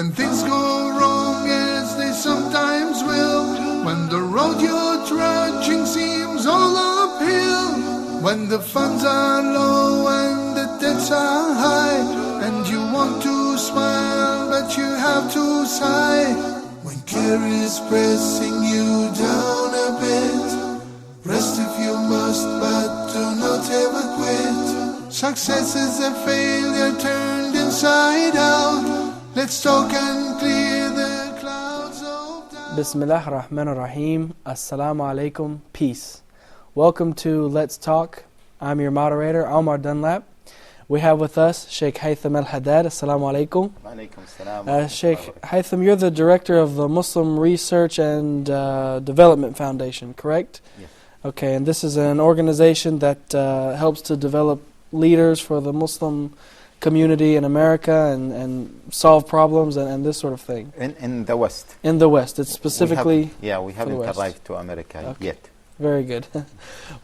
When things go wrong as they sometimes will, when the road you're trudging seems all uphill, when the funds are low and the debts are high, and you want to smile but you have to sigh, when care is pressing you down a bit, rest if you must but do not ever quit. Success is a failure turned inside out. Let's talk and clear the clouds of doubt. Bismillah ar-Rahman ar-Rahim. Assalamu alaikum. Peace. Welcome to Let's Talk. I'm your moderator, Omar Dunlap. We have with us Sheikh Haytham al-Haddad. Assalamu alaikum. Alaikum salam. Sheikh Haytham, you're the director of the Muslim Research and Development Foundation, correct? Yes. Okay, and this is an organization that helps to develop leaders for the Muslim community in America and solve problems and this sort of thing. In the West. In the West. It's specifically we haven't arrived to America yet. Very good.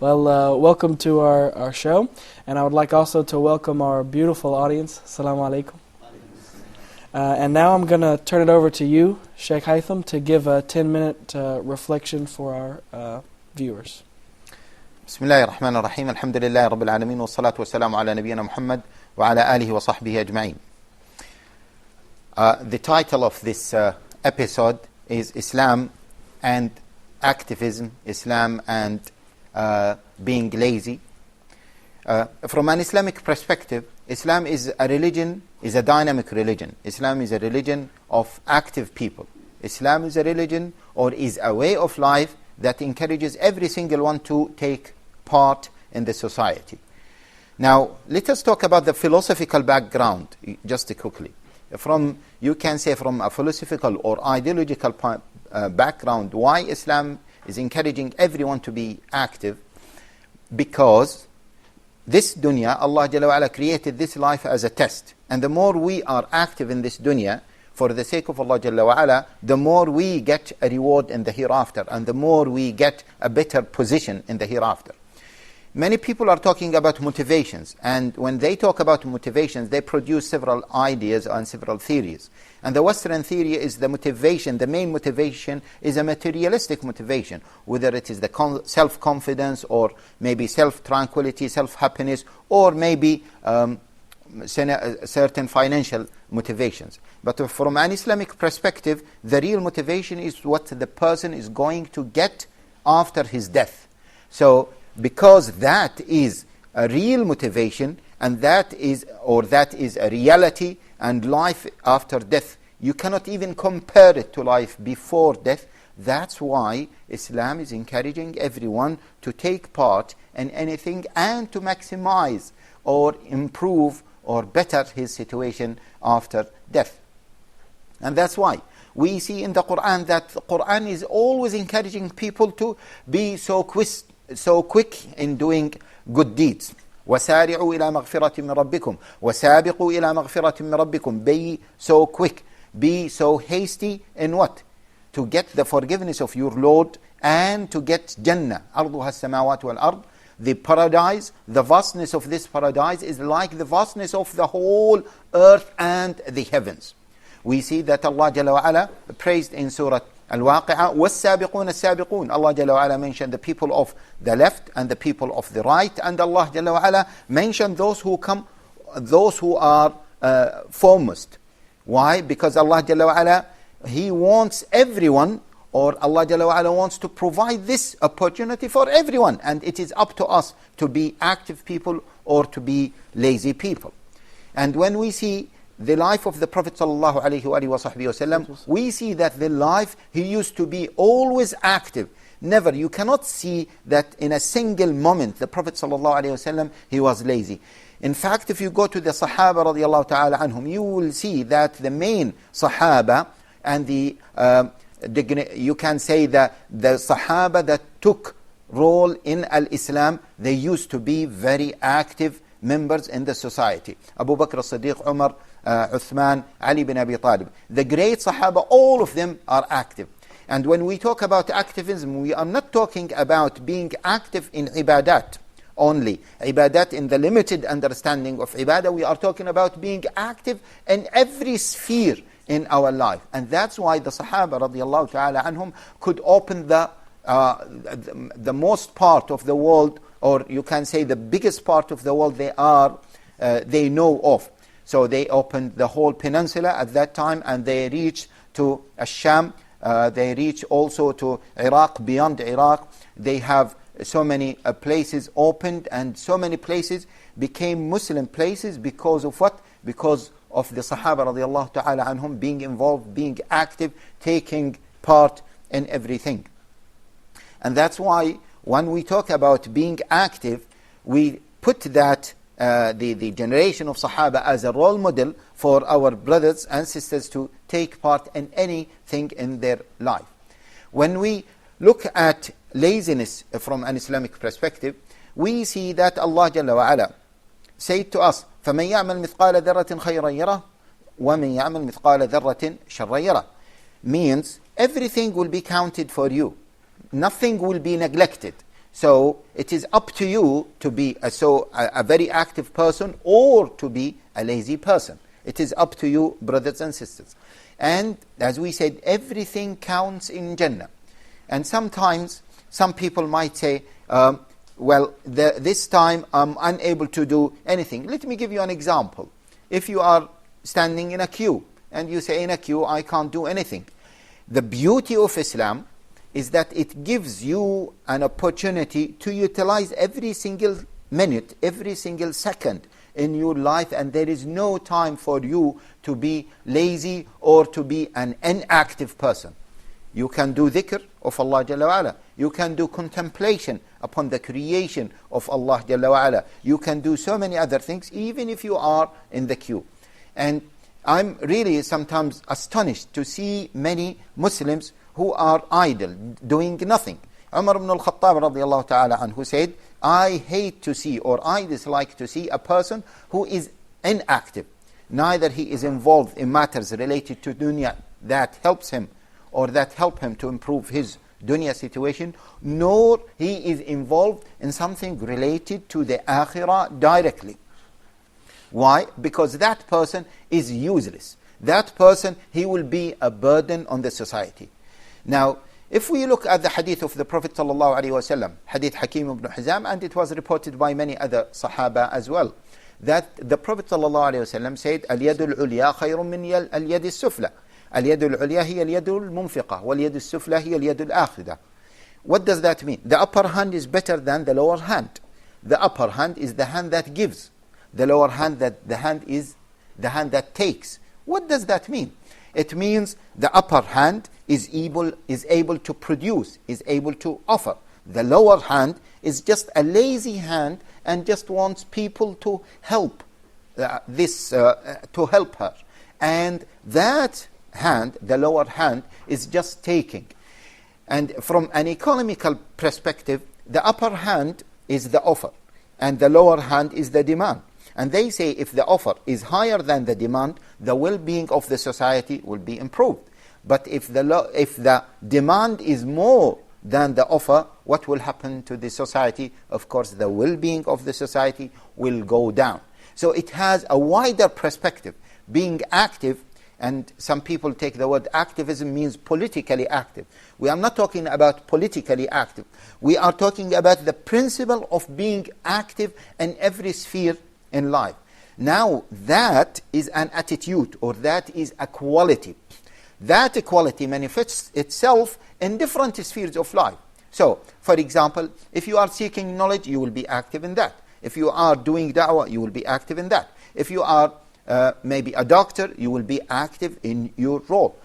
Well, welcome to our show. And I would like also to welcome our beautiful audience. Assalamu alaikum. And now I'm going to turn it over to you, Sheikh Haytham, to give a 10-minute reflection for our viewers. Bismillah ar-Rahman ar-Rahim. Alhamdulillah Rabbil Alameen. Wa salatu wa salamu ala nabiyyina Muhammad wa ala alihi wa sahbihi ajma'in. The title of this episode is Islam and Activism, Islam and being lazy. From an Islamic perspective, Islam is a religion, is a dynamic religion. Islam is a religion of active people. Islam is a religion or is a way of life that encourages every single one to take part in the society. Now, let us talk about the philosophical background, just quickly. You can say from a philosophical or ideological background, why Islam is encouraging everyone to be active. Because this dunya, Allah Jalla wa Ala created this life as a test. And the more we are active in this dunya, for the sake of Allah Jalla wa Ala, the more we get a reward in the hereafter, and the more we get a better position in the hereafter. Many people are talking about motivations, and when they talk about motivations, they produce several ideas and several theories. And the Western theory is the motivation, the main motivation is a materialistic motivation, whether it is the self-confidence or maybe self-tranquility, self-happiness, or maybe certain financial motivations. But from an Islamic perspective, the real motivation is what the person is going to get after his death. So, because that is a real motivation, and that is a reality, and life after death, you cannot even compare it to life before death. That's why Islam is encouraging everyone to take part in anything and to maximize or improve or better his situation after death. And that's why we see in the Quran that the Quran is always encouraging people to be so quick in doing good deeds. وَسَارِعُوا إِلَى مَغْفِرَةٍ مِّن رَبِّكُمْ وَسَابِقُوا إِلَى مَغْفِرَةٍ مِّن رَبِّكُمْ. Be so quick, be so hasty in what? To get the forgiveness of your Lord and to get Jannah. أَرْضُهَا السَّمَاوَاتُ وَالْأَرْضِ. The paradise, the vastness of this paradise is like the vastness of the whole earth and the heavens. We see that Allah Jalla wa Ala praised in Surah Al-Waqi'ah, وَالسَّابِقُونَ السَّابِقُونَ. Allah Jalla wa Ala mentioned the people of the left and the people of the right, and Allah Jalla wa Ala mentioned those who are foremost. Why? Because Allah Jalla wa Ala, He wants everyone, or Allah Jalla wa Ala wants to provide this opportunity for everyone, and it is up to us to be active people or to be lazy people. And when we see the life of the Prophet sallallahu alaihi wasallam, we see that the life, he used to be always active. Never, you cannot see that in a single moment the Prophet sallallahu alaihi wasallam, he was lazy. In fact, if you go to the Sahaba radiallahu ta'ala anhum, you will see that the main Sahaba and you can say that the Sahaba that took role in al-Islam, they used to be very active members in the society. Abu Bakr as-Siddiq, Umar, Uthman, Ali bin Abi Talib. The great Sahaba, all of them are active. And when we talk about activism, we are not talking about being active in ibadat only. Ibadat in the limited understanding of ibadah, we are talking about being active in every sphere, in our life. And that's why the Sahaba radiallahu ta'ala anhum could open the most part of the world, or you can say the biggest part of the world they know of. So they opened the whole peninsula at that time, and they reached to Sham. They reached also to Iraq, beyond Iraq. They have so many places opened, and so many places became Muslim places because of what? Because of the Sahaba radiallahu ta'ala anhum being involved, being active, taking part in everything. And that's why when we talk about being active, we put that the generation of Sahaba as a role model for our brothers and sisters to take part in anything in their life. When we look at laziness from an Islamic perspective, we see that Allah Jalla wa Ala said to us, فَمَنْ يَعْمَلْ مِثْقَالَ ذَرَّةٍ خَيْرًا يَرَهُ وَمَنْ يَعْمَلْ مِثْقَالَ ذَرَّةٍ شَرًّا يَرَهُ. Means everything will be counted for you. Nothing will be neglected. So it is up to you to be a very active person or to be a lazy person. It is up to you, brothers and sisters. And as we said, everything counts in Jannah. And sometimes some people might say, this time I'm unable to do anything. Let me give you an example. If you are standing in a queue and you say, in a queue I can't do anything. The beauty of Islam is that it gives you an opportunity to utilize every single minute, every single second in your life, and there is no time for you to be lazy or to be an inactive person. You can do dhikr of Allah Jalla wa Ala. You can do contemplation upon the creation of Allah Jalla wa Ala. You can do so many other things, even if you are in the queue. And I'm really sometimes astonished to see many Muslims who are idle, doing nothing. Umar ibn al-Khattab radiallahu ta'ala anhu said, I hate to see, or I dislike to see a person who is inactive. Neither he is involved in matters related to dunya that helps him or that help him to improve his dunya situation, nor he is involved in something related to the akhirah directly. Why? Because that person is useless. That person, he will be a burden on the society. Now, if we look at the hadith of the Prophet ﷺ, hadith Hakim ibn Hizam, and it was reported by many other Sahaba as well, that the Prophet ﷺ said, الْيَدُ الْعُلْيَا خَيْرٌ مِنْ الْيَدِ السُّفْلَى. الْيَدُ الْعُلْيَا هِيَ الْيَدُ الْمُنْفِقَةِ وَالْيَدُ السُّفْلَى هِيَ الْيَدُ الْآخِذَةِ. What does that mean? The upper hand is better than the lower hand. The upper hand is the hand that gives. The lower hand, the hand is the hand that takes. What does that mean? It means the upper hand is able to produce, is able to offer. The lower hand is just a lazy hand and just wants people to help to help her. And that hand, the lower hand, is just taking. And from an economical perspective, the upper hand is the offer and the lower hand is the demand. And they say if the offer is higher than the demand, the well-being of the society will be improved. But if the demand is more than the offer, what will happen to the society? Of course, the well-being of the society will go down. So it has a wider perspective. Being active, and some people take the word activism means politically active. We are not talking about politically active. We are talking about the principle of being active in every sphere in life. Now, that is an attitude, or that is a quality. That quality manifests itself in different spheres of life. So, for example, if you are seeking knowledge, you will be active in that. If you are doing da'wah, you will be active in that. If you are maybe a doctor, you will be active in your role.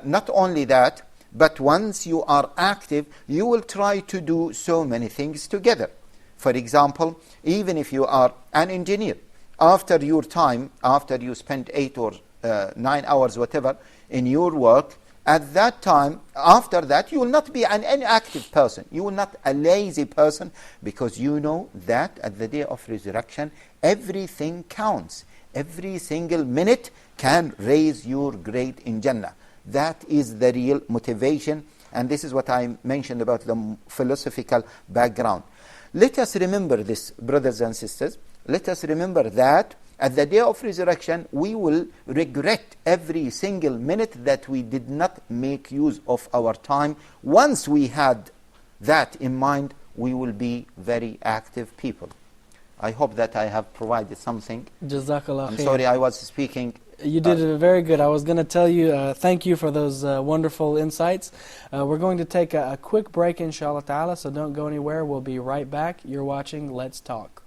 Not only that, but once you are active, you will try to do so many things together. For example, even if you are an engineer, after your time, after you spend 8 or 9 hours, whatever, in your work, at that time, after that, you will not be an inactive person. You will not a lazy person, because you know that at the day of resurrection, everything counts. Every single minute can raise your grade in Jannah. That is the real motivation, and this is what I mentioned about the philosophical background. Let us remember this, brothers and sisters. Let us remember that At the day of resurrection, we will regret every single minute that we did not make use of our time. Once we had that in mind, we will be very active people. I hope that I have provided something. Jazakallah I'm khair. sorry I was speaking. You did very good. I was going to tell you, thank you for those wonderful insights. We're going to take a quick break, inshallah ta'ala, so don't go anywhere. We'll be right back. You're watching Let's Talk.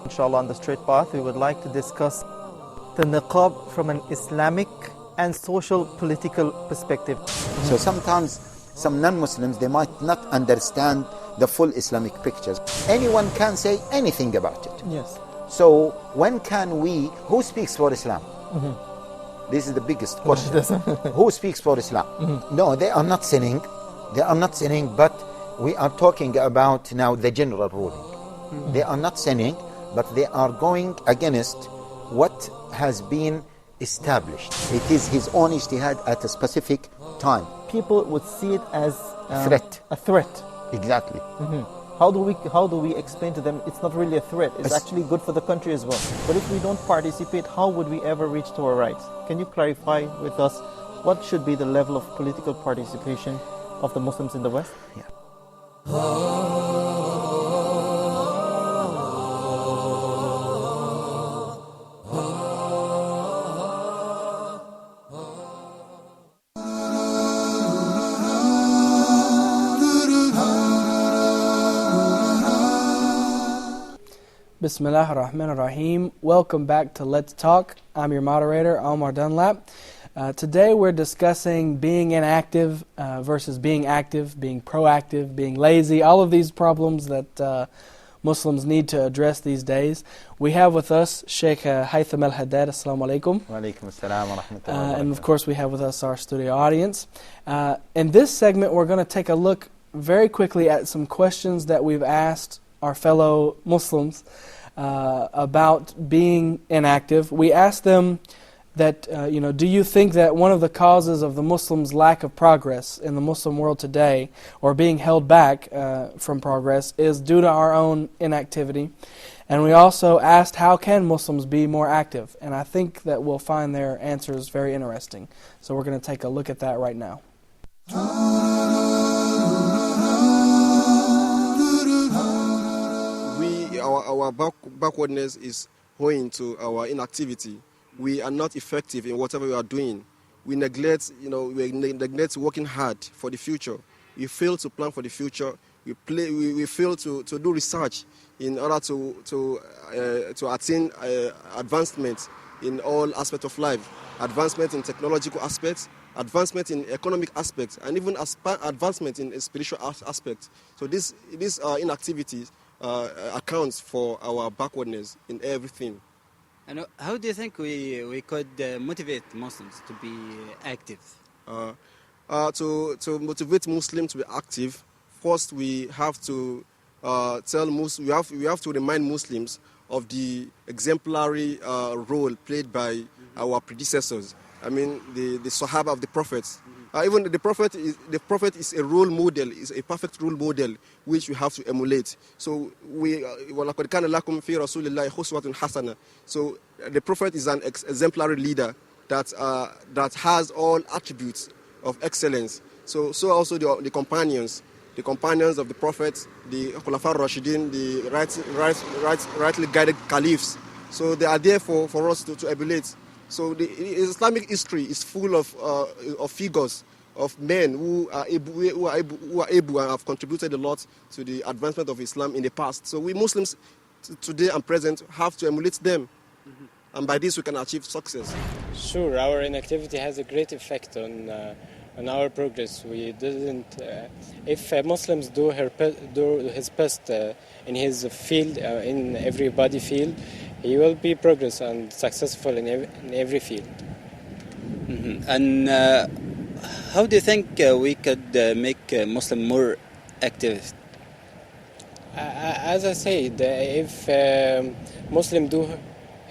Inshallah, on the straight path, we would like to discuss the niqab from an Islamic and social political perspective. So sometimes some non-Muslims, they might not understand the full Islamic pictures. Anyone can say anything about it. Yes. So when can we, who speaks for Islam? This is the biggest question. Who speaks for Islam? No, they are not sinning. They are not sinning, but we are talking about now the general ruling. They are not sinning, but they are going against what has been established. It is his own ijtihad at a specific time. People would see it as Threat. a threat. Exactly. How do we explain to them it's not really a threat, it's actually good for the country as well? But if we don't participate, how would we ever reach to our rights? Can you clarify with us what should be the level of political participation of the Muslims in the West? Yeah. Bismillah ar-Rahman ar-Rahim. Welcome back to Let's Talk. I'm your moderator, Omar Dunlap. Today we're discussing being inactive versus being active, being proactive, being lazy, all of these problems that Muslims need to address these days. We have with us Sheikh Haytham al-Haddad. Assalamu alaikum. Wa alaikum assalam wa rahmatullahi And of course we have with us our studio audience. In this segment we're going to take a look very quickly at some questions that we've asked our fellow Muslims about being inactive. We asked them that, do you think that one of the causes of the Muslims' lack of progress in the Muslim world today, or being held back from progress, is due to our own inactivity? And we also asked, how can Muslims be more active? And I think that we'll find their answers very interesting. So we're going to take a look at that right now. Our backwardness is owing to our inactivity. We are not effective in whatever we are doing. We neglect, we neglect working hard for the future. We fail to plan for the future. We fail to do research in order to attain advancement in all aspects of life. Advancement in technological aspects, advancement in economic aspects, and even advancement in spiritual aspects. So these inactivities accounts for our backwardness in everything. And how do you think we could motivate Muslims to be active? To motivate Muslims to be active, first we have to we have to remind Muslims of the exemplary role played by our predecessors. I mean, the Sahaba of the Prophets. Even the Prophet is a role model, is a perfect role model which we have to emulate. So so the Prophet is an exemplary leader that has all attributes of excellence. So also the companions of the Prophet, the Khulafa Rashidin, the rightly guided caliphs. So they are there for us to emulate. So the Islamic history is full of figures of men who are able and have contributed a lot to the advancement of Islam in the past. So we Muslims today and present have to emulate them, and by this we can achieve success. Sure, our inactivity has a great effect on our progress. We didn't. If Muslims do his best in his field, in every body field, he will be progress and successful in every field. And how do you think we could make Muslim more active? As I said, if Muslim do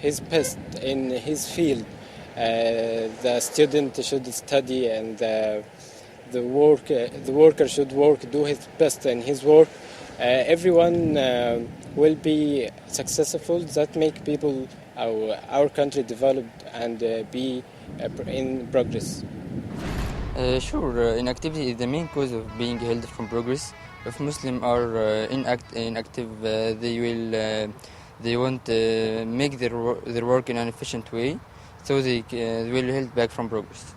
his best in his field. The student should study, and the worker should work, do his best in his work. Everyone will be successful. That make people, our country developed and be in progress. Sure, inactivity is the main cause of being held from progress. If Muslims are inactive, they won't make their work in an efficient way, so they will held back from progress.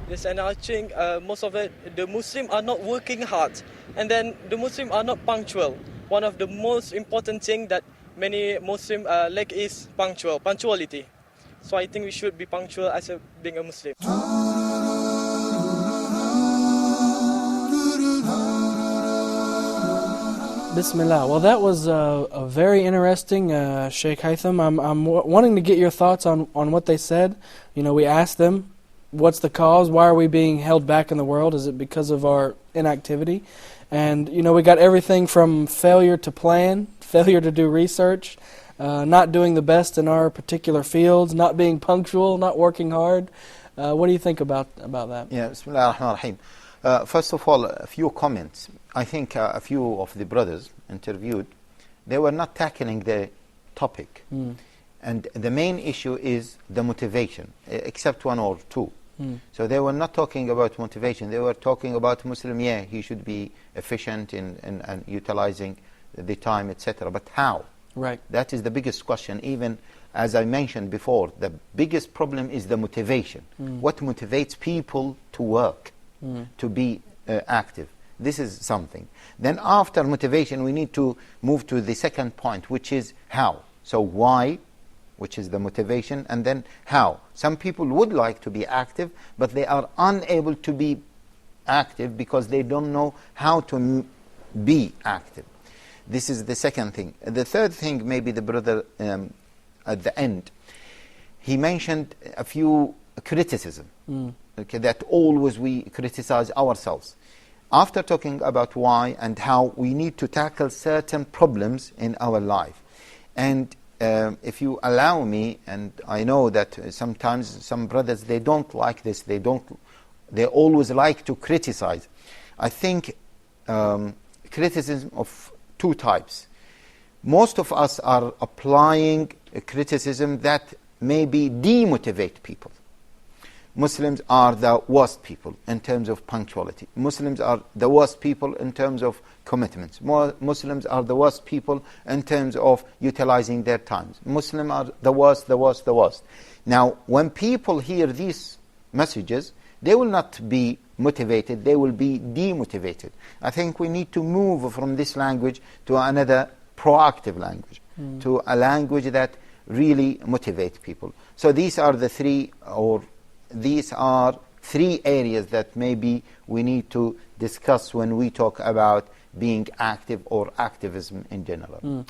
Yes, and I think most of it, the Muslims are not working hard, and then the Muslims are not punctual. One of the most important things that many Muslims lack is punctuality. So I think we should be punctual as being a Muslim. Bismillah. Well, that was a very interesting, Sheikh Haytham. I'm wanting to get your thoughts on what they said. You know, we asked them, what's the cause? Why are we being held back in the world? Is it because of our inactivity? And, you know, we got everything from failure to plan, failure to do research, not doing the best in our particular fields, not being punctual, not working hard. What do you think about that? Yeah, Bismillah ar-Rahman ar-Rahim. First of all, a few comments. I think a few of the brothers interviewed, they were not tackling the topic. And the main issue is the motivation, except one or two. So they were not talking about motivation. They were talking about Muslim, he should be efficient in utilizing the time, etc. But how? Right. That is the biggest question. Even as I mentioned before, the biggest problem is the motivation. What motivates people to work, to be active? This is something. Then after motivation, we need to move to the second point, which is how. So why, which is the motivation, and then how. Some people would like to be active, but they are unable to be active because they don't know how to be active. This is the second thing. The third thing, maybe the brother at the end, he mentioned a few criticism, okay, that always we criticize ourselves. After talking about why and how, we need to tackle certain problems in our life. And if you allow me, and I know that sometimes some brothers, they don't like this, they always like to criticize. I think criticism of two types. Most of us are applying a criticism that maybe demotivate people. Muslims are the worst people in terms of punctuality. Muslims are the worst people in terms of commitments. Muslims are the worst people in terms of utilizing their times. Muslims are the worst, the worst, the worst. Now, when people hear these messages, they will not be motivated, they will be demotivated. I think we need to move from this language to another proactive language, to a language that really motivates people. So these are the three areas that maybe we need to discuss when we talk about being active or activism in general.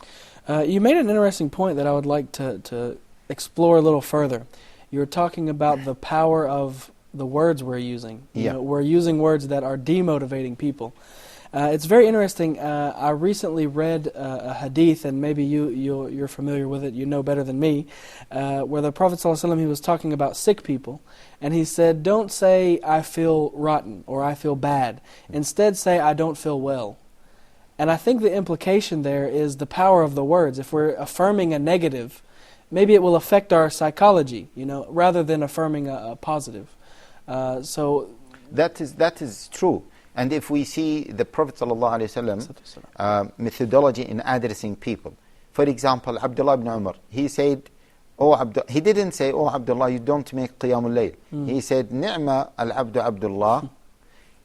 You made an interesting point that I would like to explore a little further. You were talking about the power of the words we're using. You know, we're using words that are demotivating people. It's very interesting. I recently read a hadith, and maybe you're familiar with it, you know better than me, where the Prophet ﷺ, he was talking about sick people, and he said, don't say, I feel rotten, or I feel bad. Instead say, I don't feel well. And I think the implication there is the power of the words. If we're affirming a negative, maybe it will affect our psychology, you know, rather than affirming a positive. So that is true. And if we see the Prophet ﷺ methodology in addressing people, for example, Abdullah ibn Umar, he said, he didn't say, oh Abdullah, you don't make Qiyamul Layl. He said, Ni'ma al-abdu Abdullah,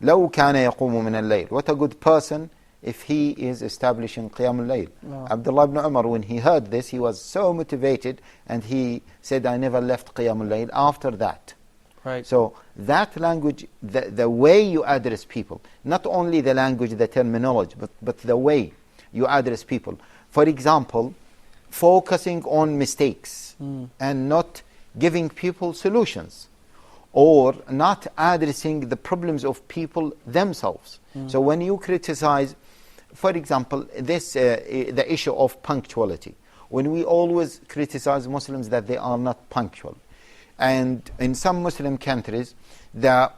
law kana yaqumu min al-layl. What a good person if he is establishing Qiyamul Layl. Wow. Abdullah ibn Umar, when he heard this, he was so motivated, and he said, I never left Qiyamul Layl after that. Right. So that language, the way you address people, not only the language, the terminology, but the way you address people. For example, focusing on mistakes and not giving people solutions, or not addressing the problems of people themselves. So when you criticize, for example, this the issue of punctuality, when we always criticize Muslims that they are not punctual. And in some Muslim countries, the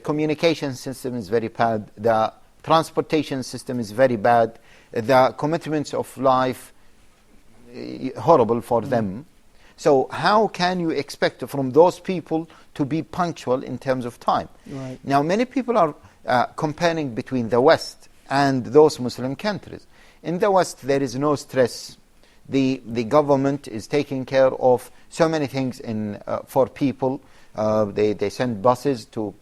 communication system is very bad, the transportation system is very bad, the commitments of life horrible for them. So how can you expect from those people to be punctual in terms of time? Right. Now, many people are comparing between the West and those Muslim countries. In the West, there is no stress. The government is taking care of so many things for people. They send buses to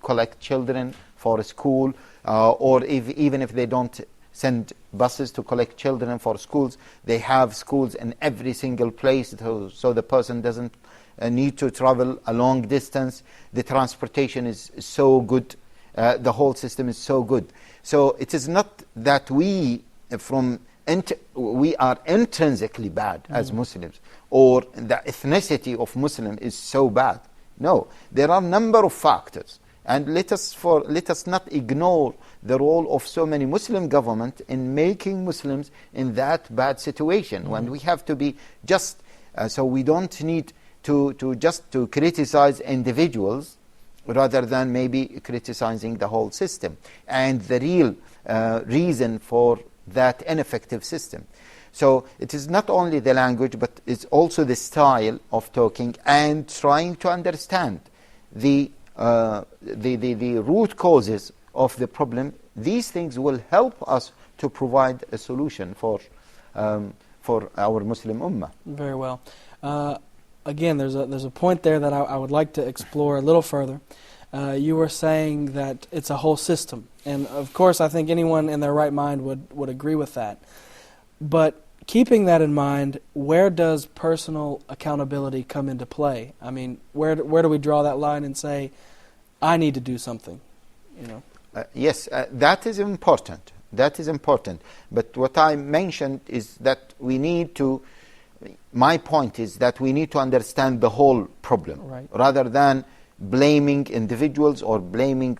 collect children for school, or even if they don't send buses to collect children for schools, they have schools in every single place, so the person doesn't need to travel a long distance. The transportation is so good. The whole system is so good. So it is not that we are intrinsically bad as Muslims, or the ethnicity of Muslim is so bad. No, there are a number of factors. And let us not ignore the role of so many Muslim government in making Muslims in that bad situation, when we have to be just, so we don't need to criticize individuals rather than maybe criticizing the whole system and the real reason for that ineffective system. So it is not only the language, but it's also the style of talking and trying to understand the root causes of the problem. These things will help us to provide a solution for our Muslim Ummah. Very well. Again, there's a point there that I would like to explore a little further. You were saying that it's a whole system, and of course I think anyone in their right mind would agree with that. But keeping that in mind, where does personal accountability come into play? I mean, where do we draw that line and say, I need to do something? Yes, that is important. That is important. But what I mentioned is that my point is that we need to understand the whole problem, right, rather than blaming individuals or blaming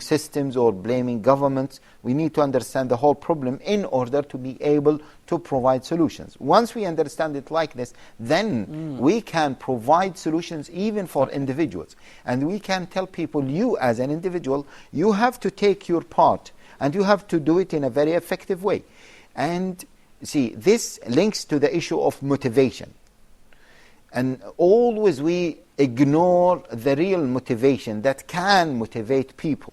systems or blaming governments. We need to understand the whole problem in order to be able to provide solutions. Once we understand it like this, then we can provide solutions even for individuals. And we can tell people, you as an individual, you have to take your part and you have to do it in a very effective way. And see, this links to the issue of motivation. And always we ignore the real motivation that can motivate people.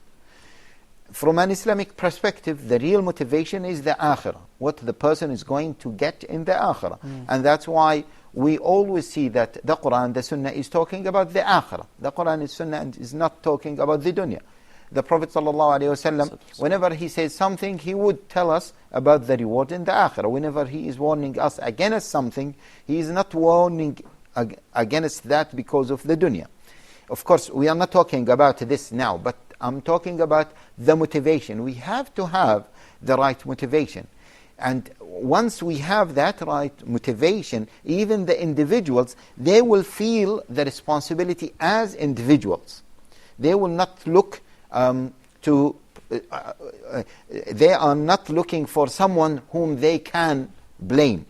From an Islamic perspective, the real motivation is the akhirah, what the person is going to get in the akhirah. And that's why we always see that the Quran, the Sunnah is talking about the akhirah. The Quran and Sunnah is not talking about the dunya. The Prophet ﷺ, whenever he says something, he would tell us about the reward in the akhirah. Whenever he is warning us against something, he is not warning against that because of the dunya. Of course, we are not talking about this now, but I'm talking about the motivation. We have to have the right motivation. And once we have that right motivation, even the individuals, they will feel the responsibility as individuals. They will not look they are not looking for someone whom they can blame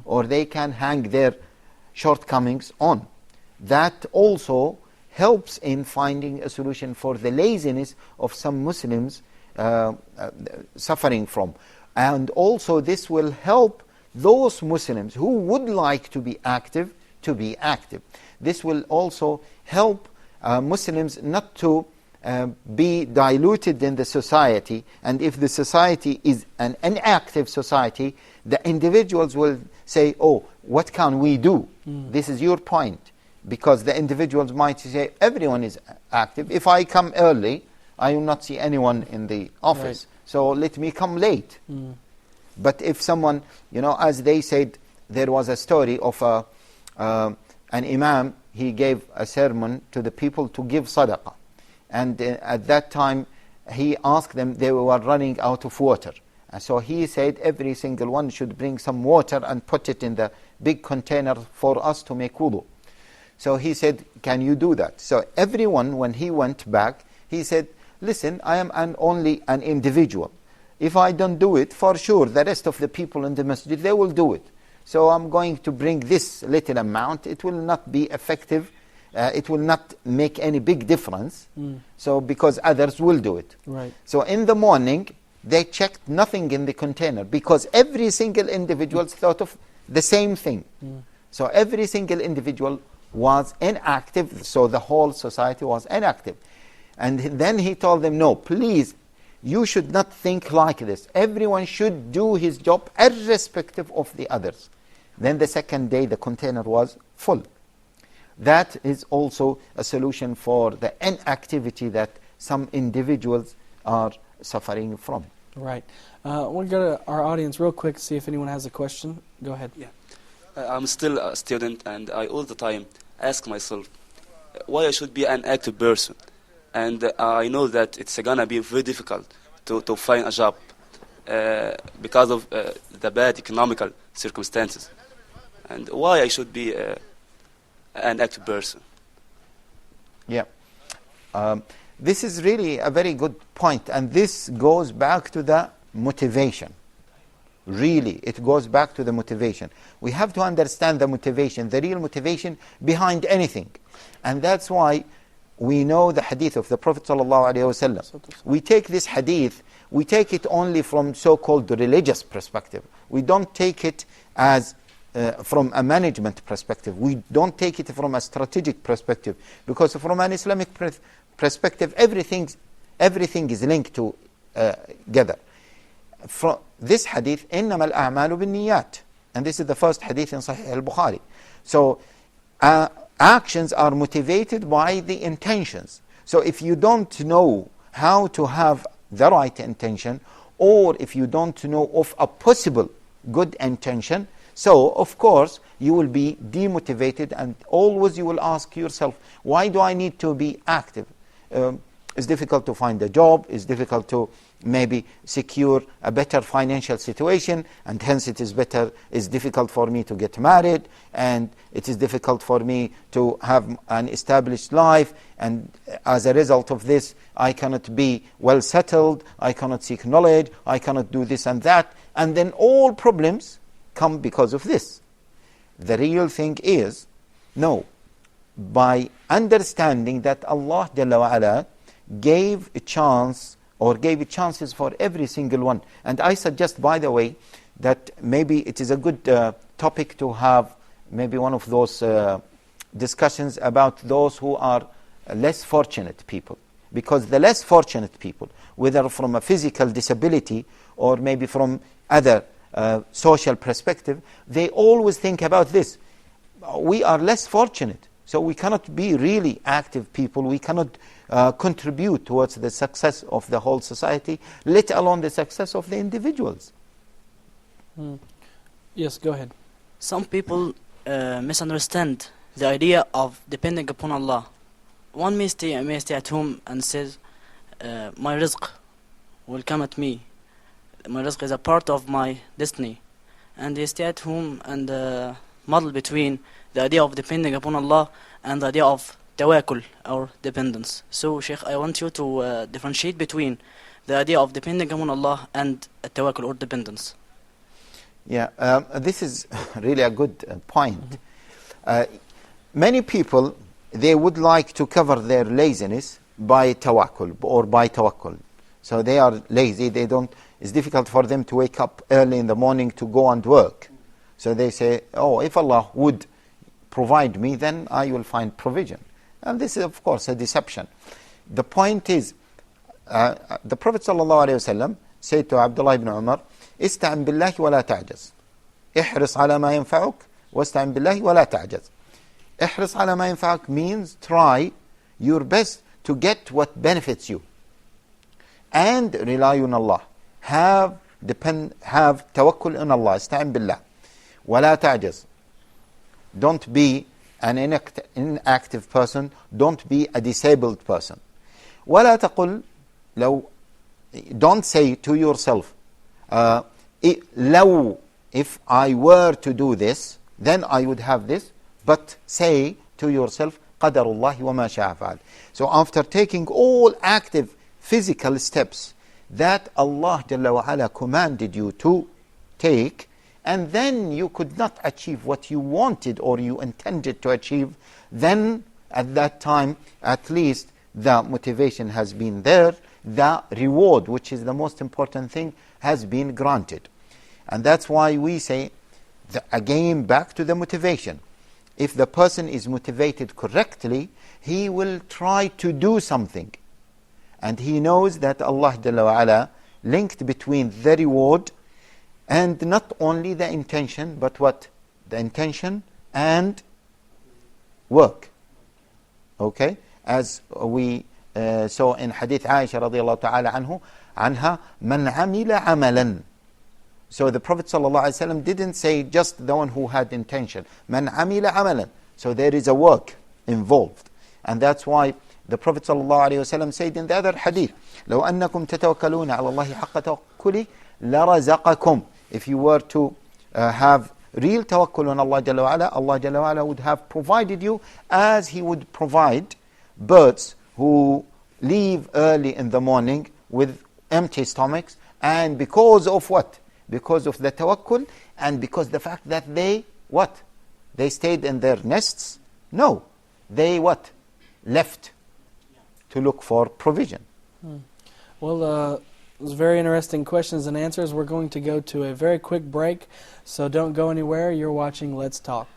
or they can hang their shortcomings on. That also helps in finding a solution for the laziness of some Muslims suffering from. And also this will help those Muslims who would like to be active to be active. This will also help Muslims not to be diluted in the society. And if the society is an inactive society, the individuals will say, oh, what can we do? This is your point. Because the individuals might say, everyone is active. If I come early, I will not see anyone in the office. Right. So let me come late. But if someone, as they said, there was a story of an imam, he gave a sermon to the people to give sadaqah. And at that time, he asked them, they were running out of water. And so he said, every single one should bring some water and put it in the big container for us to make wudu. So he said, can you do that? So everyone, when he went back, he said, listen, I am only an individual. if I don't do it, for sure the rest of the people in the masjid, they will do it. So I'm going to bring this little amount. It will not be effective. It will not make any big difference. So because others will do it. Right. So in the morning, they checked nothing in the container because every single individual thought of the same thing. So every single individual was inactive. So the whole society was inactive. And then he told them, no, please, you should not think like this. Everyone should do his job irrespective of the others. Then the second day, the container was full. That is also a solution for the inactivity that some individuals are suffering from. Right. We'll go to our audience real quick, see if anyone has a question. Go ahead. Yeah. I'm still a student, and I all the time ask myself why I should be an active person. And I know that it's going to be very difficult to find a job because of the bad economical circumstances. And why I should be an active person. Yeah. This is really a very good point. And this goes back to the motivation. Really, it goes back to the motivation. We have to understand the motivation, the real motivation behind anything. And that's why we know the hadith of the Prophet ﷺ. We take this hadith, we take it only from so-called religious perspective. We don't take it as from a management perspective. We don't take it from a strategic perspective. Because from an Islamic perspective, everything is linked together. From this hadith, إِنَّمَا الْأَعْمَالُ بِالنِّيَّاتِ, and this is the first hadith in Sahih al-Bukhari. So actions are motivated by the intentions. So if you don't know how to have the right intention, or if you don't know of a possible good intention, so of course you will be demotivated, and always you will ask yourself, why do I need to be active? It's difficult to find a job, it's difficult to maybe secure a better financial situation, and hence it's difficult for me to get married, and it is difficult for me to have an established life, and as a result of this, I cannot be well settled, I cannot seek knowledge, I cannot do this and that, and then all problems come because of this. The real thing is, no, by understanding that Allah Jalla wa Ala gave a chance, or gave chances for every single one. And I suggest, by the way, that maybe it is a good topic to have maybe one of those discussions about those who are less fortunate people. Because the less fortunate people, whether from a physical disability or maybe from other social perspective, they always think about this. We are less fortunate, so we cannot be really active people. We cannot contribute towards the success of the whole society, let alone the success of the individuals. Yes, go ahead. Some people misunderstand the idea of depending upon Allah. One may stay at home and says, my rizq will come at me. My rizq is a part of my destiny. And they stay at home and model between the idea of depending upon Allah and the idea of tawakkul, or dependence. So, Sheikh, I want you to differentiate between the idea of depending upon Allah and tawakkul, or dependence. Yeah, this is really a good point. Many people, they would like to cover their laziness by tawakkul or by tawakkul. So they are lazy, it's difficult for them to wake up early in the morning to go and work. So they say, oh, if Allah would provide me, then I will find provision. And this is, of course, a deception. The point is, the Prophet ﷺ said to Abdullah ibn Umar, استعن بالله ولا تعجز. احرص على ما ينفعك واستعن بالله ولا تعجز. احرص على ما ينفعك means try your best to get what benefits you. And rely on Allah. Have tawakkul on Allah. استعن بالله. ولا تعجز. Don't be an inactive person. Don't be a disabled person. ولا تقل don't say to yourself, لو, if I were to do this, then I would have this. But say to yourself, قدر الله وما شاء فعل. So after taking all active physical steps, that Allah Jalla wa Ala commanded you to take, and then you could not achieve what you wanted or you intended to achieve, then at that time, at least the motivation has been there, the reward, which is the most important thing, has been granted. And that's why we say, again, back to the motivation. If the person is motivated correctly, he will try to do something. And he knows that Allah Jalla wa Ala linked between the reward and not only the intention, but what? The intention and work. Okay? As we saw in Hadith Aisha radiallahu ta'ala anha, man amila amalan. So the Prophet ﷺ didn't say just the one who had intention. Man amila amalan. So there is a work involved. And that's why the Prophet ﷺ said in the other hadith, لو أنكم تتوكلون على الله حق توكله لرزقكم. If you were to have real tawakkul on Allah Jalla wa Ala, Allah Jalla wa Ala would have provided you as He would provide birds who leave early in the morning with empty stomachs, and because of what? Because of the tawakkul, and because the fact that they, what? They stayed in their nests? No. They what? Left to look for provision. Well, it was very interesting questions and answers. We're going to go to a very quick break, so don't go anywhere. You're watching Let's Talk.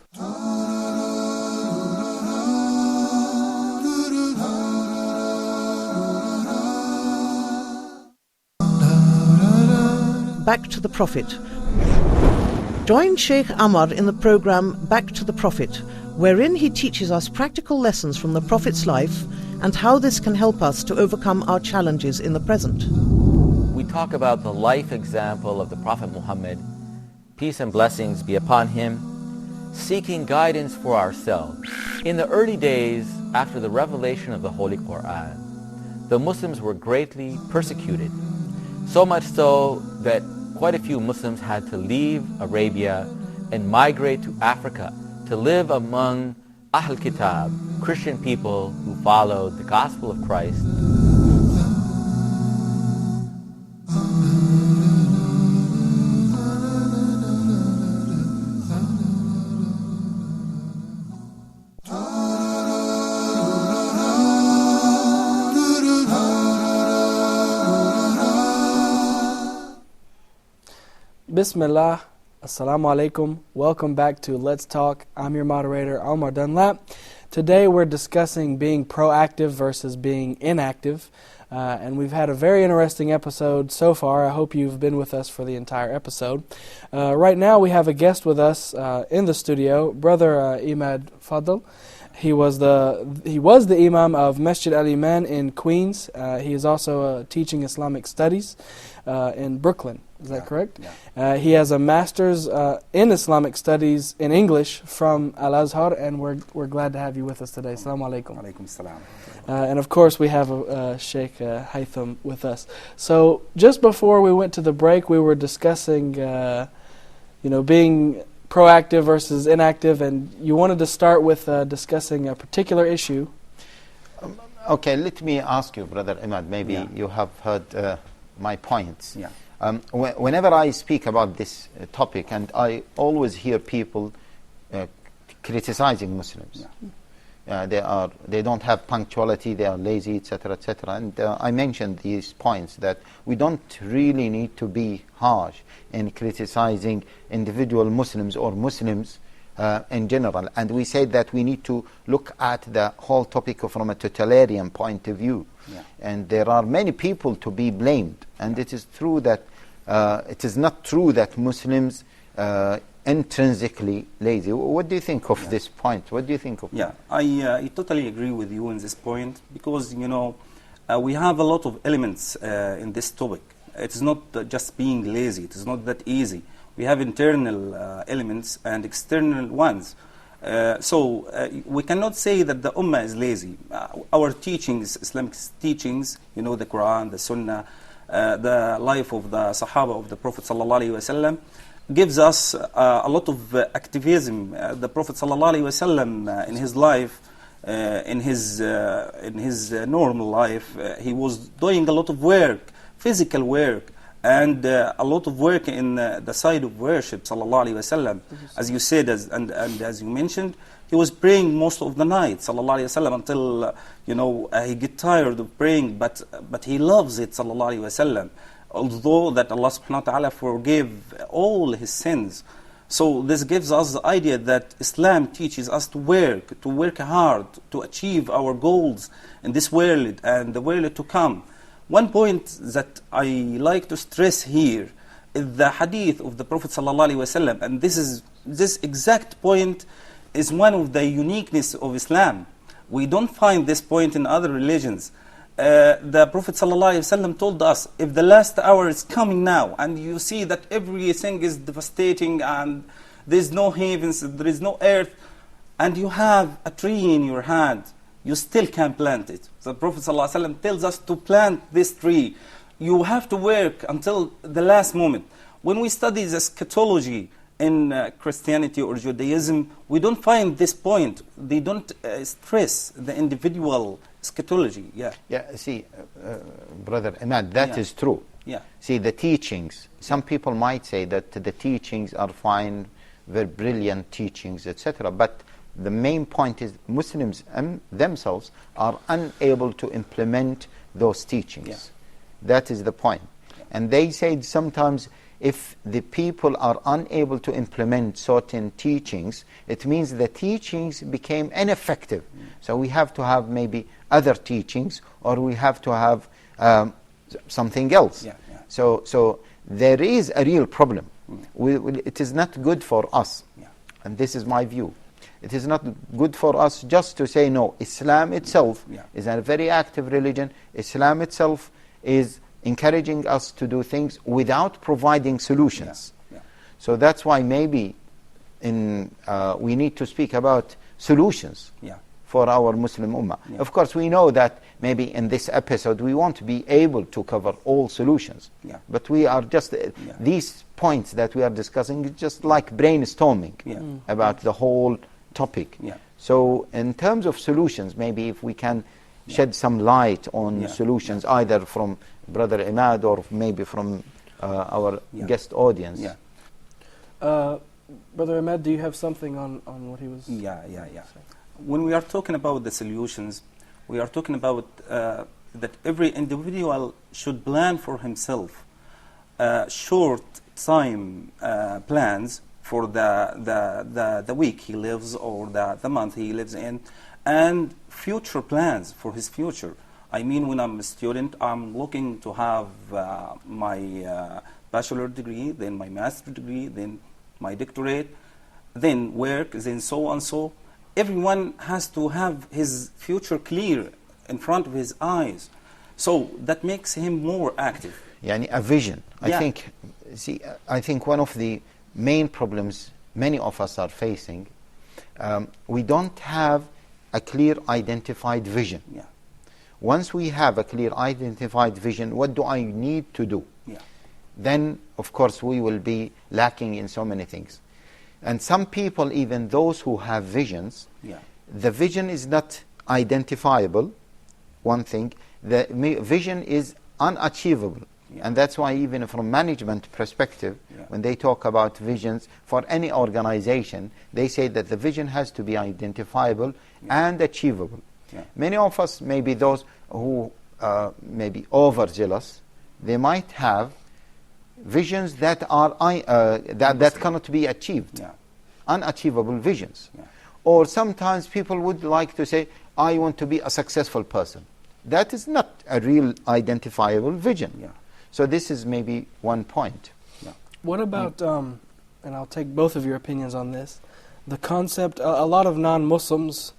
Back to the Prophet. Join Sheikh Amar in the program Back to the Prophet, wherein he teaches us practical lessons from the Prophet's life and how this can help us to overcome our challenges in the present. We talk about the life example of the Prophet Muhammad, peace and blessings be upon him, seeking guidance for ourselves. In the early days after the revelation of the Holy Quran, the Muslims were greatly persecuted, so much so that quite a few Muslims had to leave Arabia and migrate to Africa to live among Ahl Kitab, Christian people who followed the gospel of Christ. Bismillah, Assalamu alaikum. Welcome back to Let's Talk. I'm your moderator, Omar Dunlap. Today we're discussing being proactive versus being inactive. And we've had a very interesting episode so far. I hope you've been with us for the entire episode. Right now we have a guest with us in the studio, Brother Imad Fadl. He was the Imam of Masjid Al-Iman in Queens. He is also teaching Islamic studies in Brooklyn. Is that correct? Yeah. He has a master's in Islamic studies in English from Al-Azhar, and we're glad to have you with us today. Assalamu alaikum. Alaikum salam. And of course we have Sheikh Haytham with us. So just before we went to the break, we were discussing being proactive versus inactive, and you wanted to start with discussing a particular issue. Okay, let me ask you, Brother Imad, maybe you have heard my points. Yeah. Whenever I speak about this topic, and I always hear people criticizing Muslims. They don't have punctuality, they are lazy, etc., etc. And I mentioned these points that we don't really need to be harsh in criticizing individual Muslims or Muslims in general. And we said that we need to look at the whole topic from a totalitarian point of view. Yeah. And there are many people to be blamed. And it is true that it is not true that Muslims intrinsically lazy. What do you think of this point? What do you think of? Yeah, I totally agree with you on this point, because we have a lot of elements in this topic. It's not just being lazy. It is not that easy. We have internal elements and external ones. So we cannot say that the Ummah is lazy. Our teachings, Islamic teachings, the Quran, the Sunnah, the life of the Sahaba of the Prophet ﷺ, gives us a lot of activism. The Prophet ﷺ in his life, in his normal life, he was doing a lot of work physical work, and a lot of work in the side of worship, sallallahu alaihi wasallam. As you said, and as you mentioned, he was praying most of the night, sallallahu alaihi wasallam, until he get tired of praying. But he loves it, sallallahu alaihi wasallam. Although that Allah subhanahu wa taala forgave all his sins. So this gives us the idea that Islam teaches us to work hard, to achieve our goals in this world and the world to come. One point that I like to stress here is the hadith of the Prophet ﷺ, and this exact point is one of the uniqueness of Islam. We don't find this point in other religions. The Prophet ﷺ told us, if the last hour is coming now, and you see that everything is devastating, and there is no heavens, there is no earth, and you have a tree in your hand, you still can plant it. The Prophet ﷺ tells us to plant this tree. You have to work until the last moment. When we study the eschatology in Christianity or Judaism, we don't find this point. They don't stress the individual eschatology. See, Brother Ahmad, that is true. See, the teachings, some people might say that the teachings are fine, very brilliant teachings, etc. But the main point is Muslims themselves are unable to implement those teachings. That is the point. And they said sometimes if the people are unable to implement certain teachings, it means the teachings became ineffective. So we have to have maybe other teachings, or we have to have something else. So there is a real problem. It is not good for us, and this is my view. It is not good for us just to say, no, Islam itself is a very active religion. Islam itself is encouraging us to do things without providing solutions. So that's why maybe we need to speak about solutions for our Muslim Ummah. Of course, we know that maybe in this episode we won't be able to cover all solutions. But we are just, these points that we are discussing is just like brainstorming about the whole topic. So in terms of solutions, maybe if we can shed some light on solutions, either from Brother Ahmad or maybe from our guest audience. Brother Ahmad, do you have something on what he was saying? When we are talking about the solutions, we are talking about that every individual should plan for himself short time plans for the week he lives or the month he lives in, and future plans for his future. I mean, when I'm a student, I'm looking to have my bachelor degree, then my master's degree, then my doctorate, then work, then so on. So everyone has to have his future clear in front of his eyes. So that makes him more active. A vision. I think one of the main problems many of us are facing, we don't have a clear identified vision. Once we have a clear identified vision, what do I need to do? Then, of course, we will be lacking in so many things. And some people, even those who have visions, the vision is not identifiable, one thing. The vision is unachievable. And that's why even from management perspective, when they talk about visions for any organization, they say that the vision has to be identifiable and achievable. Many of us, maybe those who may be overzealous, they might have visions that are that cannot be achieved, unachievable visions. Or sometimes people would like to say, I want to be a successful person. That is not a real identifiable vision. So this is maybe one point. What about, and I'll take both of your opinions on this, the concept, a lot of non-Muslims,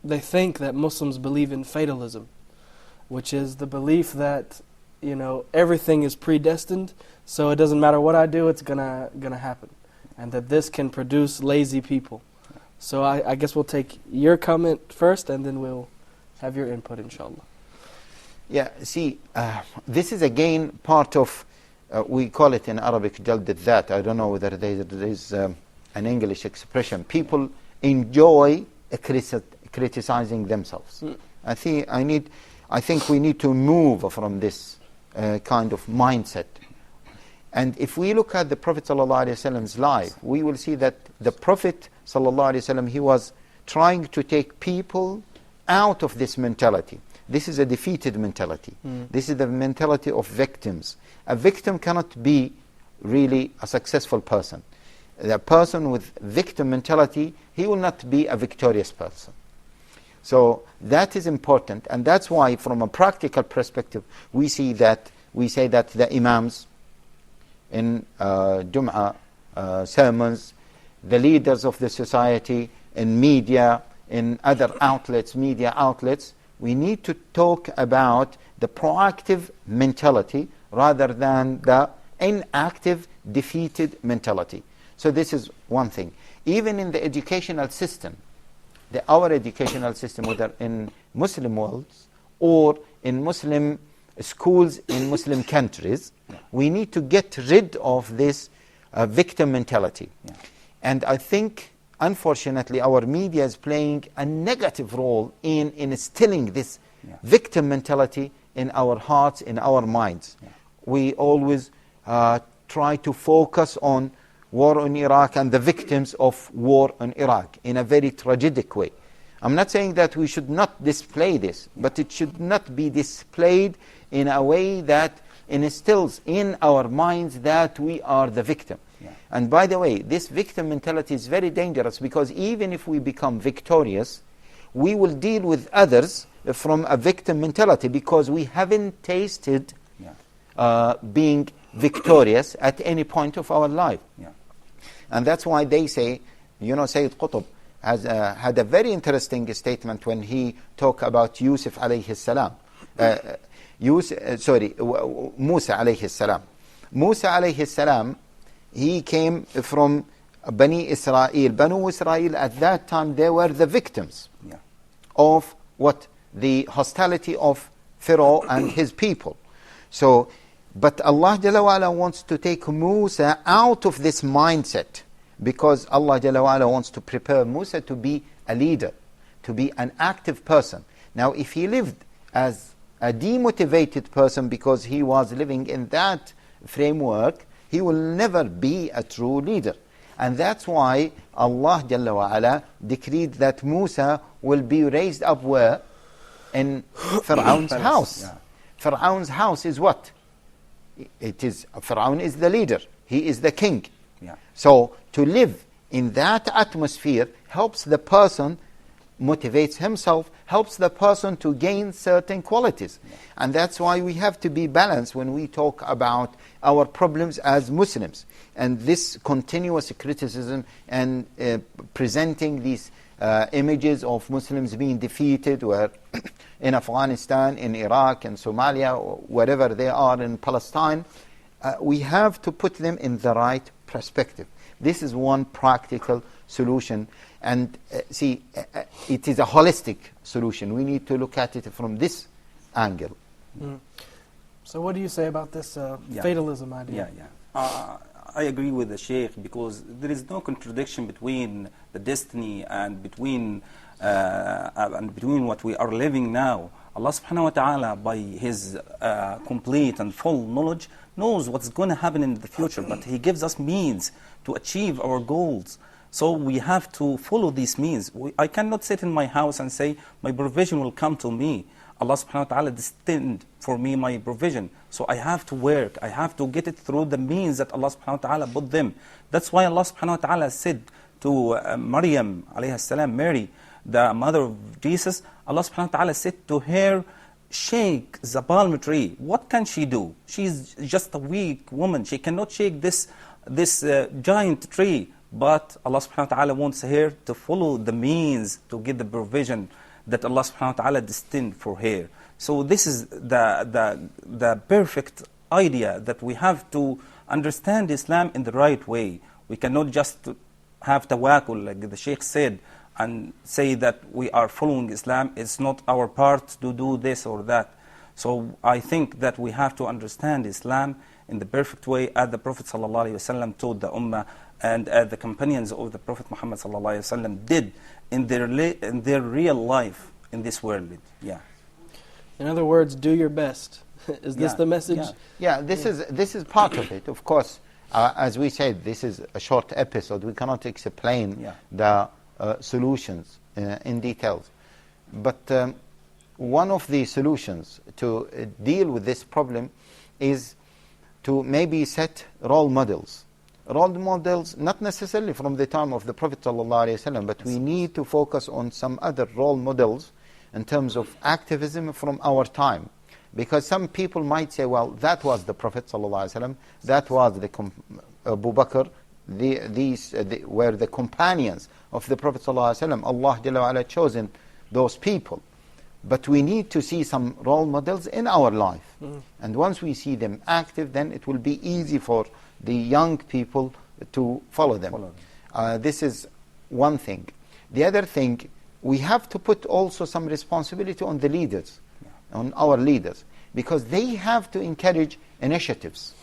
they think that Muslims believe in fatalism, which is the belief that, everything is predestined, so it doesn't matter what I do, it's gonna happen, and that this can produce lazy people. So I guess we'll take your comment first, and then we'll have your input, inshallah. This is again part of, we call it in Arabic, jald al-dhat. I don't know whether there is an English expression. People enjoy criticizing themselves. I think we need to move from this kind of mindset. And if we look at the Prophet ﷺ's life, we will see that the Prophet ﷺ, he was trying to take people out of this mentality. This is a defeated mentality. This is the mentality of victims. A victim cannot be really a successful person. The person with victim mentality, he will not be a victorious person. So that is important, and that's why from a practical perspective we say that the imams in Jum'ah sermons, the leaders of the society, in media, in other outlets, media outlets, we need to talk about the proactive mentality rather than the inactive, defeated mentality. So this is one thing. Even in the educational system, our educational system, whether in Muslim worlds or in Muslim schools in Muslim countries, we need to get rid of this victim mentality. And I think, unfortunately, our media is playing a negative role in instilling this victim mentality in our hearts, in our minds. We always try to focus on war in Iraq and the victims of war in Iraq in a very tragic way. I'm not saying that we should not display this, but it should not be displayed in a way that instills in our minds that we are the victim. And by the way, this victim mentality is very dangerous, because even if we become victorious, we will deal with others from a victim mentality, because we haven't tasted being victorious at any point of our life. And that's why they say, Sayyid Qutb had a very interesting statement when he talked about Yusuf alayhi salam. Musa alayhi salam. Musa alayhi salam, he came from Bani Israel. Banu Israel at that time, they were the victims of what? The hostility of Pharaoh and his people. So, but Allah Jalla wa'ala wants to take Musa out of this mindset, because Allah Jalla wa'ala wants to prepare Musa to be a leader, to be an active person. Now, if he lived as a demotivated person because he was living in that framework, he will never be a true leader. And that's why Allah Jalla wa'ala decreed that Musa will be raised up where? In Pharaoh's house. Pharaoh's house is what? Pharaoh is the leader. He is the king. So to live in that atmosphere helps the person, motivates himself, helps the person to gain certain qualities. And that's why we have to be balanced when we talk about our problems as Muslims. And this continuous criticism and presenting these images of Muslims being defeated, where in Afghanistan, in Iraq, in Somalia, wherever they are in Palestine, we have to put them in the right perspective. This is one practical solution. And see, it is a holistic solution. We need to look at it from this angle. So what do you say about this fatalism idea? I agree with the Sheikh, because there is no contradiction between the destiny and between what we are living now. Allah subhanahu wa ta'ala, by His complete and full knowledge, knows what's going to happen in the future, but He gives us means to achieve our goals. So we have to follow these means. I cannot sit in my house and say, my provision will come to me. Allah subhanahu wa ta'ala destined for me my provision. So I have to work. I have to get it through the means that Allah subhanahu wa ta'ala put them. That's why Allah subhanahu wa ta'ala said to Maryam alayhi salam, Mary, the mother of Jesus, Allah subhanahu wa ta'ala said to her, shake the palm tree. What can she do? She's just a weak woman. She cannot shake this giant tree. But Allah subhanahu wa ta'ala wants her to follow the means to get the provision that Allah subhanahu wa ta'ala destined for her. So this is the perfect idea, that we have to understand Islam in the right way. We cannot just have tawakkul, like the Sheikh said, and say that we are following Islam. It's not our part to do this or that. So I think that we have to understand Islam in the perfect way, as the Prophet ﷺ taught the Ummah, and as the companions of the Prophet Muhammad ﷺ did in their real life in this world. In other words, do your best. Is this the message? Yeah, this is part of it. Of course, as we said, this is a short episode. We cannot explain the solutions in details. But one of the solutions to deal with this problem is to maybe set role models. Role models, not necessarily from the time of the Prophet ﷺ, but we need to focus on some other role models in terms of activism from our time. Because some people might say, well, that was the Prophet ﷺ, that was the Abu Bakr, these were the companions of the Prophet ﷺ. Allah Jalla wa Ala chosen those people. But we need to see some role models in our life. And once we see them active, then it will be easy for the young people to follow them. This is one thing. The other thing, we have to put also some responsibility on the leaders, on our leaders, because they have to encourage initiatives.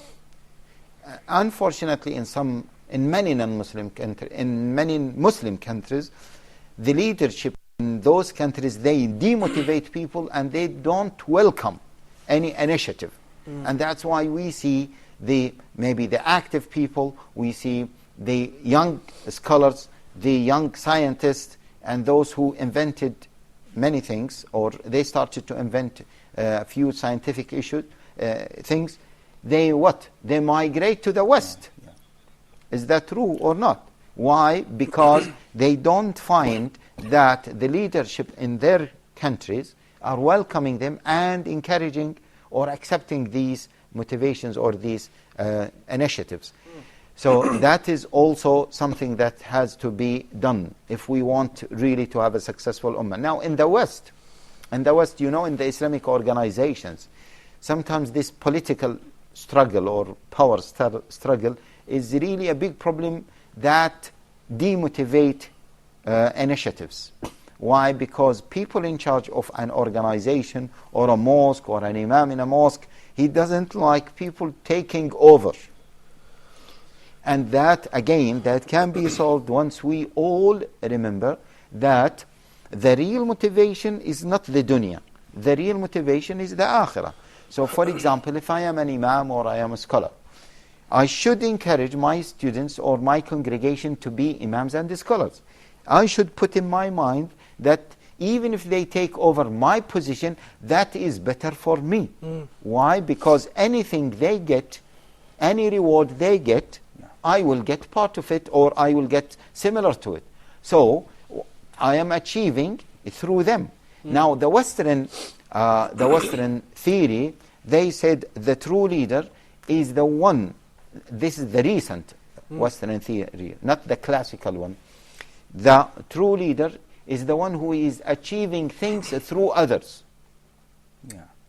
Unfortunately, in many non-Muslim countries, in many Muslim countries, the leadership in those countries, they demotivate people and they don't welcome any initiative. And that's why we see maybe the active people, we see the young scholars, the young scientists, and those who invented many things, or they started to invent a few scientific things, they migrate to the West. Is that true or not? Why? Because they don't find that the leadership in their countries are welcoming them and encouraging or accepting these motivations or these initiatives. So that is also something that has to be done if we want really to have a successful ummah. Now in the West, in the Islamic organizations, sometimes this political struggle or power struggle is really a big problem that demotivate initiatives. Why? Because people in charge of an organization or a mosque or an imam in a mosque, he doesn't like people taking over. And that, again, that can be solved once we all remember that the real motivation is not the dunya. The real motivation is the akhirah. So, for example, if I am an imam or I am a scholar, I should encourage my students or my congregation to be imams and scholars. I should put in my mind that even if they take over my position, that is better for me. Why? Because anything they get, any reward they get, I will get part of it or I will get similar to it. So I am achieving through them. Now the Western theory, they said the true leader is the one. This is the recent Western theory, not the classical one. The true leader is the one who is achieving things through others.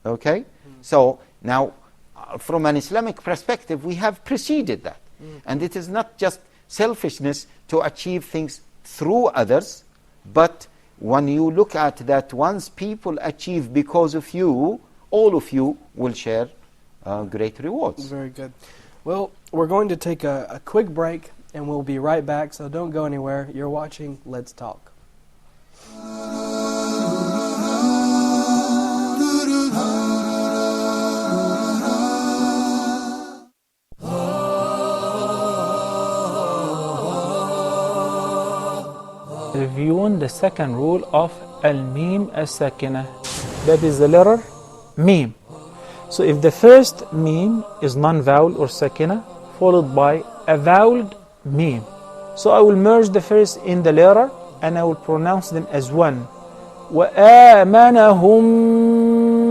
Okay? So now, from an Islamic perspective, we have preceded that. And it is not just selfishness to achieve things through others, but when you look at that, once people achieve because of you, all of you will share great rewards. Very good. Well, we're going to take a quick break, and we'll be right back, so don't go anywhere. You're watching Let's Talk. Reviewing the second rule of al-mim as-sakina. That is the letter mim. So if the first mim is non-vowel or sakina, followed by a voweled mim. So I will merge the first in the letter and I will pronounce them as one. وَآمَنَهُمْ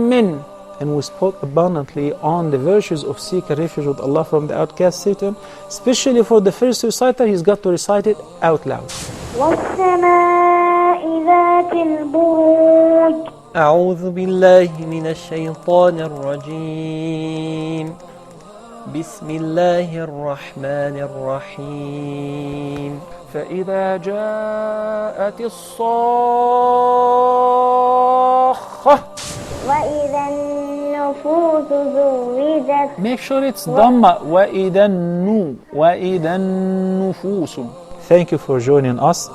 مِنْ. And we spoke abundantly on the virtues of seeking refuge with Allah from the outcast Satan. Especially for the first reciter, he's got to recite it out loud. وَالسَّمَاءِ ذَاتِ الْبُرُوجِ. أعوذ بالله من الشيطان الرجيم. بسم الله الرحمن الرحيم. فإذا جاءت الصاخة. وَإِذَا النُّفُوسُ زُوِّجَتْ. Make sure it's Dhamma. وَإِذَا النُّفُوسُ. Thank you for joining us.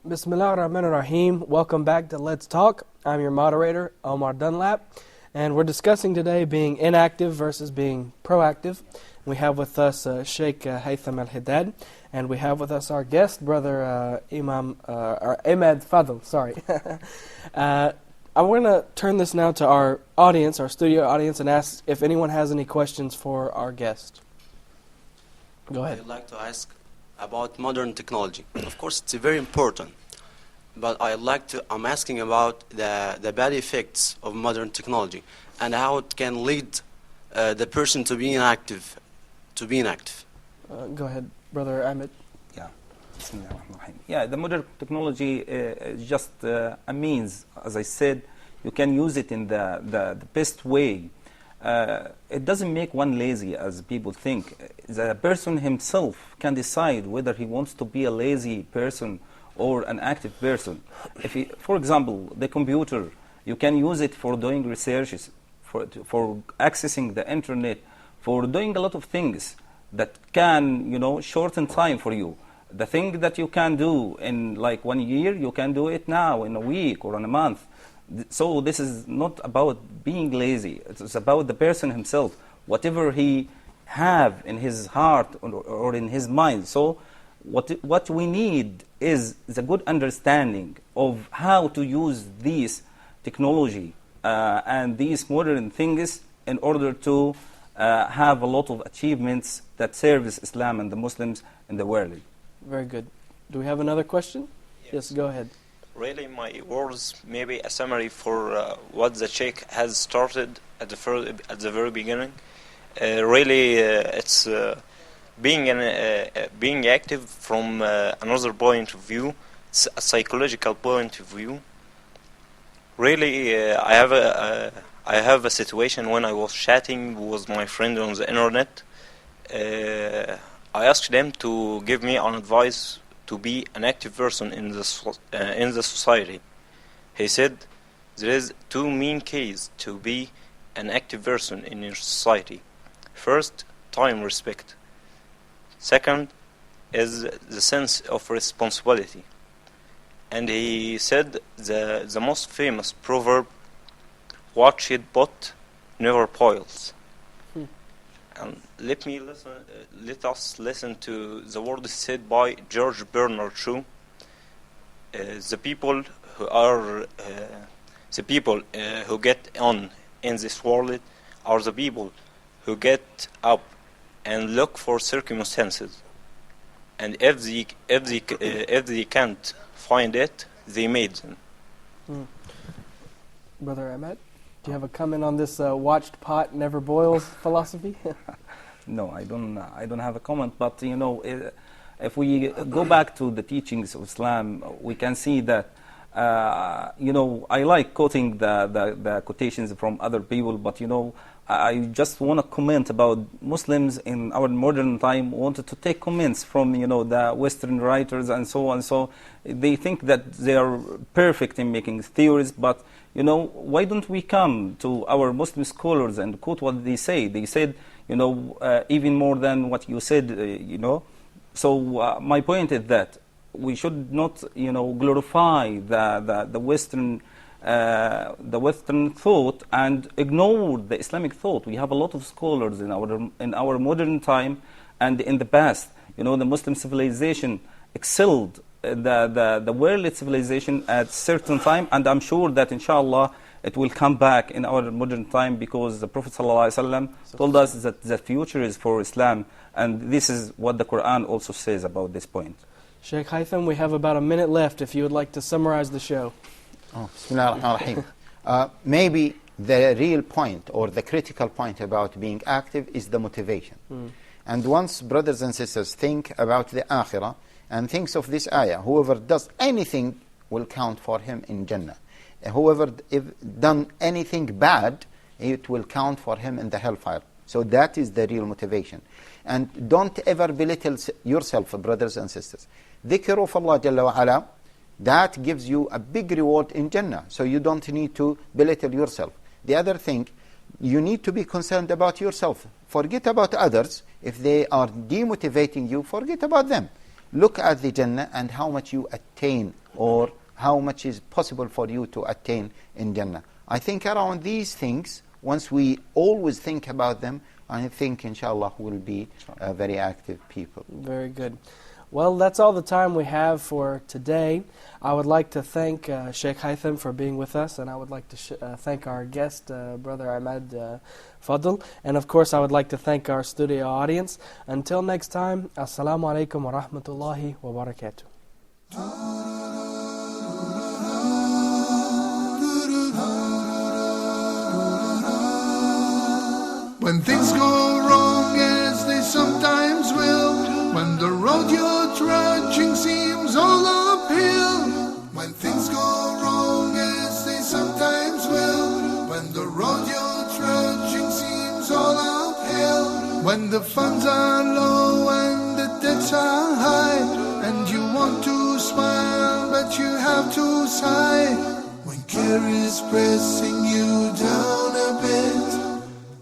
Bismillah ar-Rahman ar-Rahim. Welcome back to Let's Talk. I'm your moderator, Omar Dunlap, and we're discussing today being inactive versus being proactive. We have with us Sheikh Haytham al-Haddad, and we have with us our guest, Brother Ahmad Fadl. Sorry. I'm going to turn this now to our audience, our studio audience, and ask if anyone has any questions for our guest. Go ahead. I'd like to ask about modern technology. Of course, it's very important, but I'm asking about the bad effects of modern technology and how it can lead the person to be inactive. Go ahead, Brother Ahmed. Yeah, the modern technology is just a means. As I said, you can use it in the best way. It doesn't make one lazy, as people think. The person himself can decide whether he wants to be a lazy person or an active person. For example, the computer, you can use it for doing researches, for accessing the internet, for doing a lot of things that can, shorten time for you. The thing that you can do in like 1 year, you can do it now in a week or in a month. So this is not about being lazy. It's about the person himself, whatever he have in his heart or in his mind. So what we need is the good understanding of how to use this technology and these modern things in order to have a lot of achievements that service Islam and the Muslims in the world. Very good. Do we have another question? Yes, go ahead. Really, my words maybe a summary for what the Sheikh has started at the very beginning. It's being active from another point of view. It's a psychological point of view. Really, I have a situation when I was chatting with my friend on the internet. I asked them to give me an advice to be an active person in the society. He said there is two main keys to be an active person in your society. First, time respect. Second is the sense of responsibility. And he said the most famous proverb, "What shit pot never boils." And let us listen to the words said by George Bernard Shaw. The people who get on in this world are the people who get up and look for circumstances, and if they can't find it, they made them. Brother Ahmed, do you have a comment on this watched pot never boils philosophy? No, I don't have a comment. But if we go back to the teachings of Islam, we can see that I like quoting the quotations from other people. But I just want to comment about Muslims in our modern time wanted to take comments from the Western writers and so on. So they think that they are perfect in making theories, but why don't we come to our Muslim scholars and quote what they say? They said, even more than what you said, So my point is that we should not, glorify the Western thought and ignore the Islamic thought. We have a lot of scholars in our modern time and in the past. The Muslim civilization excelled the world civilization at certain time, and I'm sure that inshallah it will come back in our modern time, because the Prophet ﷺ told us that the future is for Islam, and this is what the Quran also says about this point. Sheikh Haytham, we have about a minute left if you would like to summarize the show. Bismillah ar-Rahman ar-Rahim. Maybe the real point or the critical point about being active is the motivation. And once brothers and sisters think about the Akhirah and thinks of this ayah, whoever does anything will count for him in Jannah. Whoever done anything bad, it will count for him in the hellfire. So that is the real motivation. And don't ever belittle yourself, brothers and sisters. Dhikr of Allah Jalla wa Ala, that gives you a big reward in Jannah. So you don't need to belittle yourself. The other thing, you need to be concerned about yourself. Forget about others. If they are demotivating you, forget about them. look at the Jannah and how much you attain, or how much is possible for you to attain in Jannah. I think around these things, once we always think about them, I think inshallah we'll be very active people. Very good. Well, that's all the time we have for today. I would like to thank Sheikh Haytham for being with us, and I would like to thank our guest, Brother Ahmad Fadl. And of course, I would like to thank our studio audience. Until next time, Assalamu alaikum wa rahmatullahi wa barakatuh. When things go wrong, as they sometimes will, when the road you're trudging seems all uphill, when things go wrong, as they sometimes will, when the road you're trudging seems all uphill, when the funds are low and the debts are high, and you want to smile but you have to sigh, when care is pressing you down a bit,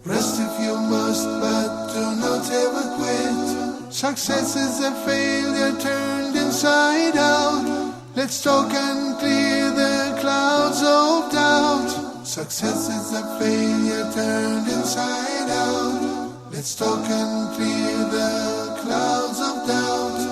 rest if you must, but do not ever quit. Success is a failure turned inside out. Let's talk and clear the clouds of doubt. Success is a failure turned inside out. Let's talk and clear the clouds of doubt.